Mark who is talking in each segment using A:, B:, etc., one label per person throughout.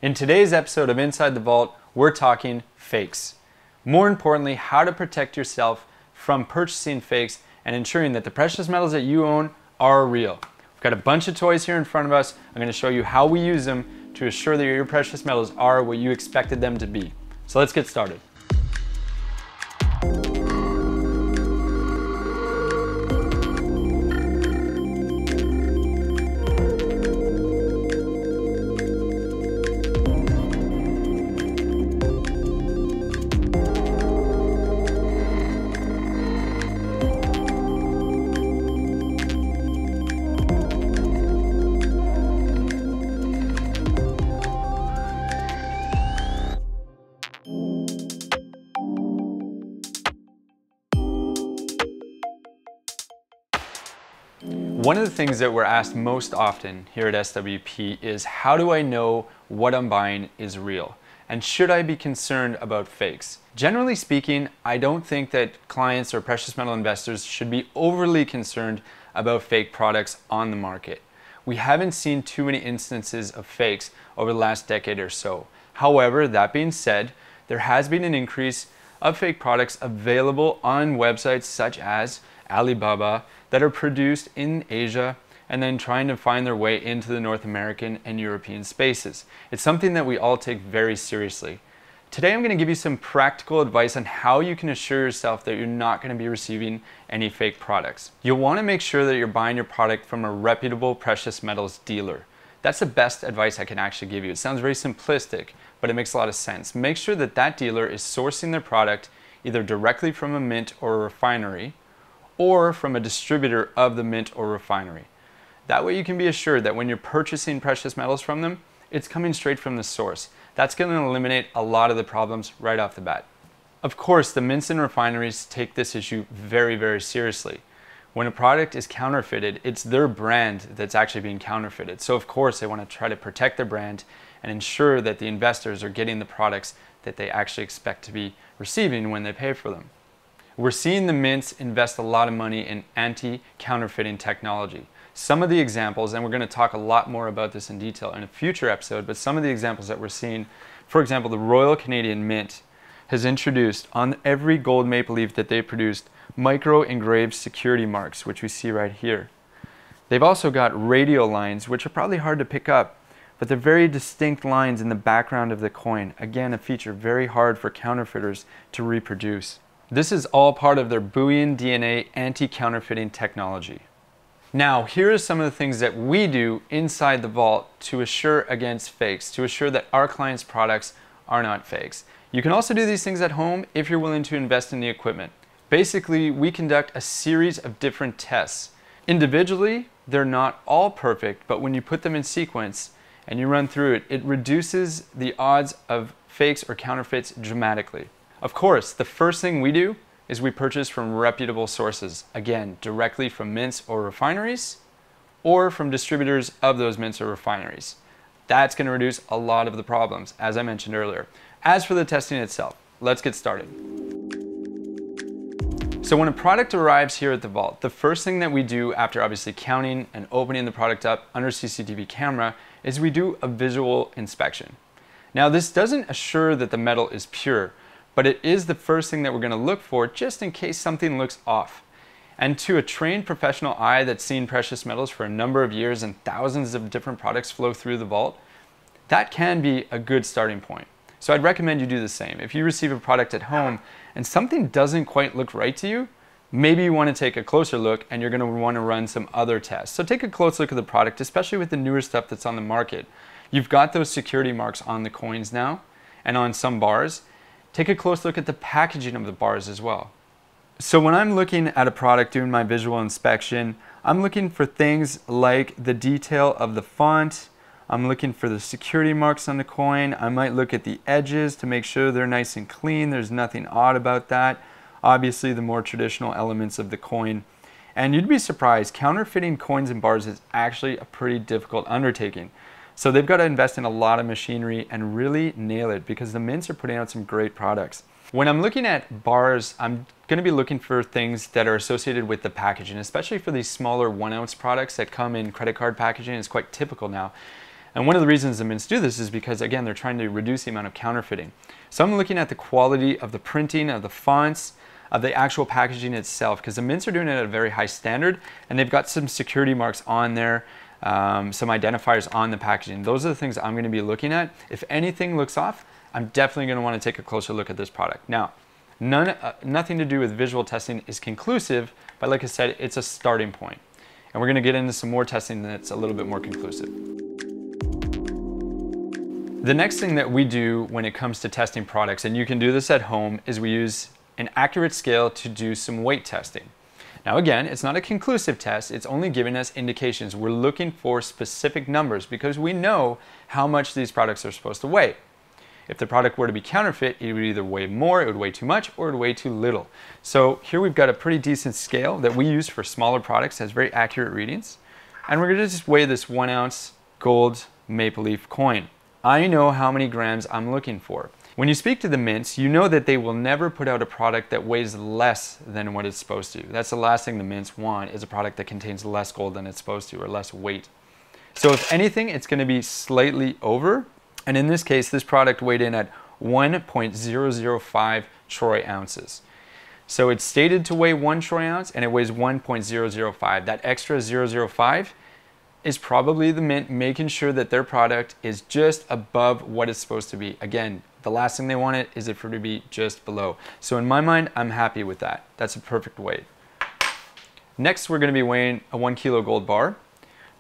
A: In today's episode of Inside the Vault, we're talking fakes. More importantly, how to protect yourself from purchasing fakes and ensuring that the precious metals that you own are real. We've got a bunch of toys here in front of us. I'm going to show you how we use them to assure that your precious metals are what you expected them to be. So let's get started. One of the things that we're asked most often here at SWP is, how do I know what I'm buying is real? And should I be concerned about fakes? Generally speaking, I don't think that clients or precious metal investors should be overly concerned about fake products on the market. We haven't seen too many instances of fakes over the last decade or so. However, that being said, there has been an increase of fake products available on websites such as Alibaba that are produced in Asia and then trying to find their way into the North American and European spaces. It's something that we all take very seriously. Today I'm going to give you some practical advice on how you can assure yourself that you're not going to be receiving any fake products. You'll want to make sure that you're buying your product from a reputable precious metals dealer. That's the best advice I can actually give you. It sounds very simplistic, but it makes a lot of sense. Make sure that that dealer is sourcing their product either directly from a mint or a refinery, or from a distributor of the mint or refinery. That way you can be assured that when you're purchasing precious metals from them, it's coming straight from the source. That's going to eliminate a lot of the problems right off the bat. Of course, the mints and refineries take this issue very, very seriously. When a product is counterfeited, it's their brand that's actually being counterfeited. So of course they want to try to protect their brand and ensure that the investors are getting the products that they actually expect to be receiving when they pay for them. We're seeing the mints invest a lot of money in anti-counterfeiting technology. Some of the examples, and we're going to talk a lot more about this in detail in a future episode, but some of the examples that we're seeing, for example, the Royal Canadian Mint has introduced on every gold maple leaf that they produced micro-engraved security marks, which we see right here. They've also got radial lines, which are probably hard to pick up, but they're very distinct lines in the background of the coin. Again, a feature very hard for counterfeiters to reproduce. This is all part of their Bullion DNA anti-counterfeiting technology. Now, here are some of the things that we do inside the vault to assure against fakes, to assure that our clients' products are not fakes. You can also do these things at home if you're willing to invest in the equipment. Basically, we conduct a series of different tests. Individually, they're not all perfect, but when you put them in sequence and you run through it, it reduces the odds of fakes or counterfeits dramatically. Of course, the first thing we do is we purchase from reputable sources, again, directly from mints or refineries, or from distributors of those mints or refineries. That's going to reduce a lot of the problems, as I mentioned earlier. As for the testing itself, let's get started. So when a product arrives here at the vault, the first thing that we do after obviously counting and opening the product up under CCTV camera is we do a visual inspection. Now, this doesn't assure that the metal is pure, but it is the first thing that we're going to look for just in case something looks off. And to a trained professional eye that's seen precious metals for a number of years and thousands of different products flow through the vault, that can be a good starting point. So I'd recommend you do the same. If you receive a product at home and something doesn't quite look right to you, maybe you want to take a closer look and you're going to want to run some other tests. So take a close look at the product, especially with the newer stuff that's on the market. You've got those security marks on the coins now and on some bars. Take a close look at the packaging of the bars as well. So when I'm looking at a product doing my visual inspection, I'm looking for things like the detail of the font. I'm looking for the security marks on the coin. I might look at the edges to make sure they're nice and clean. There's nothing odd about that. Obviously, the more traditional elements of the coin. And you'd be surprised, counterfeiting coins and bars is actually a pretty difficult undertaking. So they've got to invest in a lot of machinery and really nail it, because the mints are putting out some great products. When I'm looking at bars, I'm going to be looking for things that are associated with the packaging, especially for these smaller 1 ounce products that come in credit card packaging. It's quite typical now. And one of the reasons the mints do this is because, again, they're trying to reduce the amount of counterfeiting. So I'm looking at the quality of the printing, of the fonts, of the actual packaging itself, because the mints are doing it at a very high standard, and they've got some security marks on there, some identifiers on the packaging. Those are the things I'm going to be looking at. If anything looks off, I'm definitely going to want to take a closer look at this product. Now, nothing to do with visual testing is conclusive, but like I said, it's a starting point. And we're going to get into some more testing that's a little bit more conclusive. The next thing that we do when it comes to testing products, and you can do this at home, is we use an accurate scale to do some weight testing. Now again, it's not a conclusive test, it's only giving us indications. We're looking for specific numbers because we know how much these products are supposed to weigh. If the product were to be counterfeit, it would either weigh more, it would weigh too much, or it would weigh too little. So here we've got a pretty decent scale that we use for smaller products, has very accurate readings. And we're gonna just weigh this 1 ounce gold maple leaf coin. I know how many grams I'm looking for. When you speak to the mints, you know that they will never put out a product that weighs less than what it's supposed to. That's the last thing the mints want, is a product that contains less gold than it's supposed to, or less weight. So if anything, it's going to be slightly over. And in this case, this product weighed in at 1.005 troy ounces. So it's stated to weigh 1 troy ounce, and it weighs 1.005. That extra 0.005 is probably the mint making sure that their product is just above what it's supposed to be. Again, the last thing they want it is for it to be just below. So in my mind, I'm happy with that. That's a perfect weight. Next, we're going to be weighing a 1 kilo gold bar.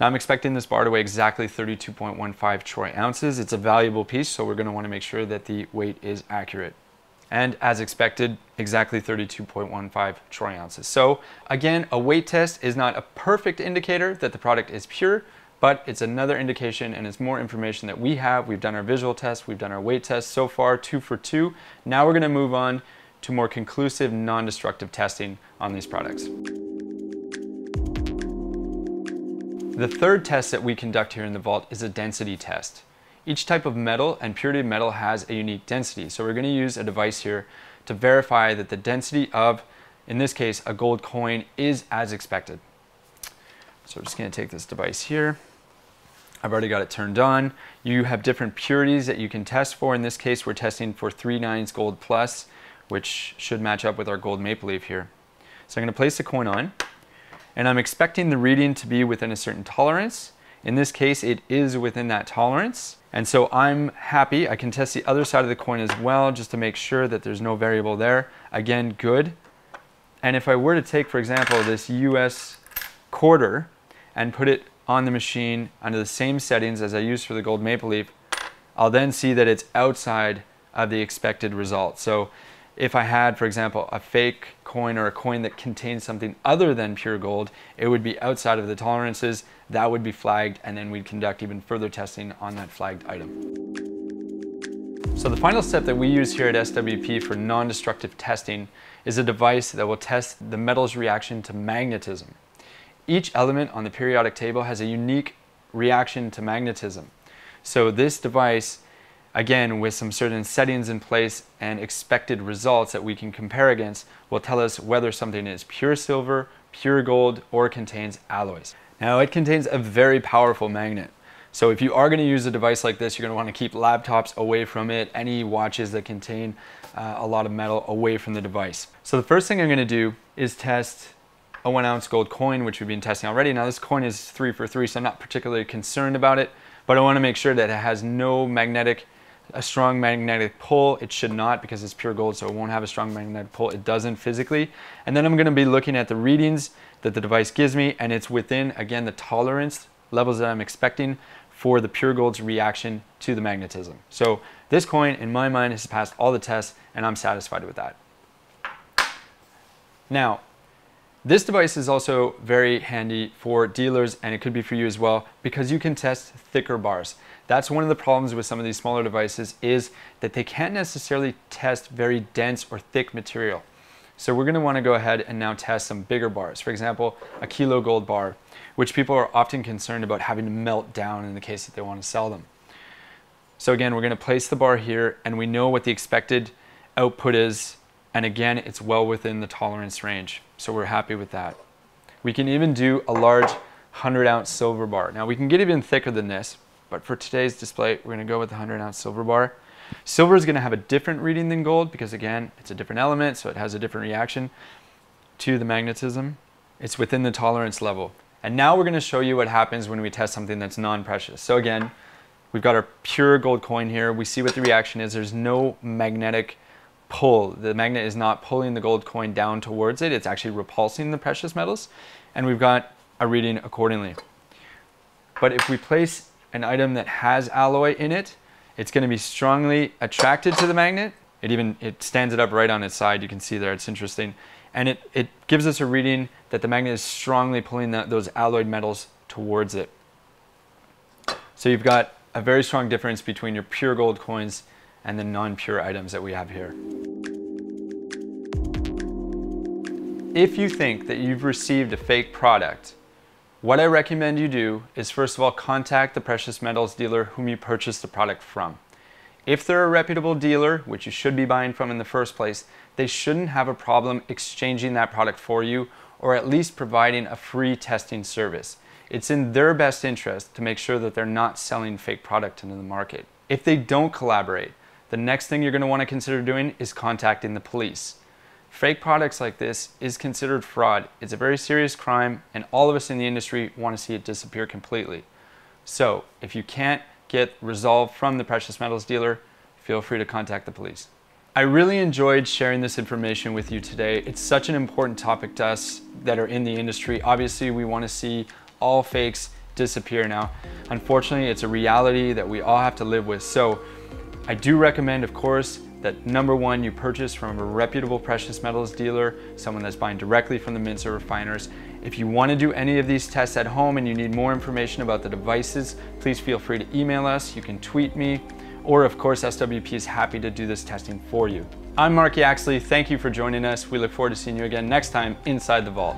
A: Now I'm expecting this bar to weigh exactly 32.15 troy ounces. It's a valuable piece, so we're going to want to make sure that the weight is accurate. And as expected, exactly 32.15 troy ounces. So again, a weight test is not a perfect indicator that the product is pure, but it's another indication, and it's more information that we have. We've done our visual test, we've done our weight test so far, 2 for 2. Now we're going to move on to more conclusive, non-destructive testing on these products. The third test that we conduct here in the vault is a density test. Each type of metal and purity of metal has a unique density. So we're going to use a device here to verify that the density of, in this case, a gold coin is as expected. So we're just going to take this device here. I've already got it turned on. You have different purities that you can test for. In this case, we're testing for 3/9 gold plus, which should match up with our gold maple leaf here. So I'm going to place the coin on, and I'm expecting the reading to be within a certain tolerance. In this case, it is within that tolerance. And so I'm happy. I can test the other side of the coin as well, just to make sure that there's no variable there. Again, good. And if I were to take, for example, this US quarter and put it on the machine under the same settings as I used for the gold maple leaf, I'll then see that it's outside of the expected result. So if I had, for example, a fake coin or a coin that contains something other than pure gold, it would be outside of the tolerances. That would be flagged, and then we'd conduct even further testing on that flagged item. So the final step that we use here at SWP for non-destructive testing is a device that will test the metal's reaction to magnetism. Each element on the periodic table has a unique reaction to magnetism. So this device, again, with some certain settings in place and expected results that we can compare against, will tell us whether something is pure silver, pure gold, or contains alloys. Now, it contains a very powerful magnet. So if you are going to use a device like this, you're going to want to keep laptops away from it, any watches that contain a lot of metal away from the device. So the first thing I'm going to do is test a 1 ounce gold coin, which we've been testing already. Now this coin is 3 for 3, so I'm not particularly concerned about it, but I want to make sure that it has no a strong magnetic pull. It should not, because it's pure gold, so it won't have a strong magnetic pull. It doesn't physically. And then I'm going to be looking at the readings that the device gives me, and it's within, again, the tolerance levels that I'm expecting for the pure gold's reaction to the magnetism. So this coin, in my mind, has passed all the tests, and I'm satisfied with that. Now, this device is also very handy for dealers, and it could be for you as well, because you can test thicker bars. That's one of the problems with some of these smaller devices, is that they can't necessarily test very dense or thick material. So we're going to want to go ahead and now test some bigger bars. For example, a kilo gold bar, which people are often concerned about having to melt down in the case that they want to sell them. So again, we're going to place the bar here, and we know what the expected output is. And again, it's well within the tolerance range. So we're happy with that. We can even do a large 100 ounce silver bar. Now we can get even thicker than this. but for today's display, we're gonna go with the 100-ounce silver bar. Silver is gonna have a different reading than gold because again, it's a different element, so it has a different reaction to the magnetism. It's within the tolerance level. And now we're gonna show you what happens when we test something that's non-precious. So again, we've got our pure gold coin here. We see what the reaction is. There's no magnetic pull. The magnet is not pulling the gold coin down towards it. It's actually repulsing the precious metals. And we've got a reading accordingly. But if we place an item that has alloy in it, it's going to be strongly attracted to the magnet. It stands it up right on its side. You can see there, it's interesting. And it gives us a reading that the magnet is strongly pulling those alloyed metals towards it. So you've got a very strong difference between your pure gold coins and the non-pure items that we have here. If you think that you've received a fake product, what I recommend you do is first of all contact the precious metals dealer whom you purchased the product from. If they're a reputable dealer, which you should be buying from in the first place, they shouldn't have a problem exchanging that product for you or at least providing a free testing service. It's in their best interest to make sure that they're not selling fake product into the market. If they don't collaborate, the next thing you're going to want to consider doing is contacting the police. Fake products like this is considered fraud. It's a very serious crime and all of us in the industry want to see it disappear completely. So if you can't get resolved from the precious metals dealer, feel free to contact the police. I really enjoyed sharing this information with you today. It's such an important topic to us that are in the industry. Obviously, we want to see all fakes disappear now. Unfortunately, it's a reality that we all have to live with. So I do recommend, of course, that number one, you purchase from a reputable precious metals dealer, someone that's buying directly from the mints or refiners. If you want to do any of these tests at home and you need more information about the devices, please feel free to email us. You can tweet me, or of course, SWP is happy to do this testing for you. I'm Mark Yaxley. Thank you for joining us. We look forward to seeing you again next time inside the vault.